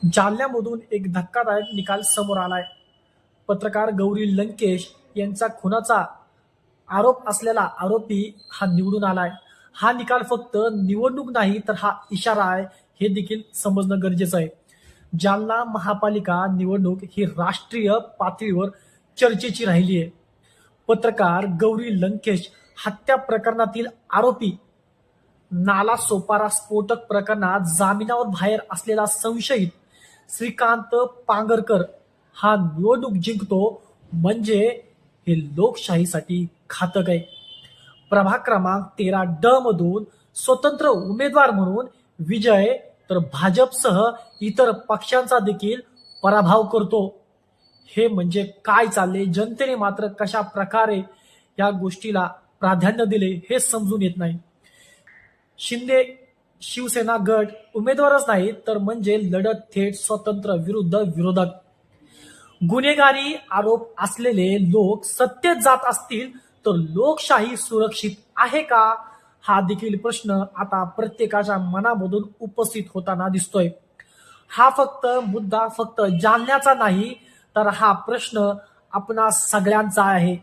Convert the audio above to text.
जालन्यामधून एक धक्कादायक निकाल समोर आलाय. पत्रकार गौरी लंकेश यांचा खुनाचा आरोप असलेला आरोपी हा निवडून आलाय. हा निकाल फक्त निवडणूक नाही तर हा इशारा आहे हे देखील समजणं गरजेचं आहे. जालना महापालिका निवडणूक ही राष्ट्रीय पातळीवर चर्चेची राहिली आहे. पत्रकार गौरी लंकेश हत्या प्रकरणातील आरोपी नालासोपारा स्फोटक प्रकरणात जामिनावर बाहेर असलेला संशयित श्रीकांत पांगरकर हा निवडणूक जिंकतो म्हणजे हे लोकशाहीसाठी घातक आहे. प्रभाग क्रमांक 13 मधून स्वतंत्र उमेदवार म्हणून विजय तर भाजपसह इतर पक्षांचा देखील पराभव करतो. हे म्हणजे काय चालले, जनतेने मात्र कशा प्रकारे या गोष्टीला प्राधान्य दिले हे समजून येत नाही. शिंदे शिवसेना गट उमेदवारच नाही तर म्हणजे लढत थेट स्वतंत्र विरुद्ध विरोधक. गुन्हेगारी आरोप असलेले लोक सत्तेत जात असतील तर लोकशाही सुरक्षित आहे का, हा देखील प्रश्न आता प्रत्येकाच्या मनामधून उपस्थित होताना दिसतोय. हा मुद्दा फक्त जालन्याचा नाही तर हा प्रश्न आपणा सगळ्यांचा आहे.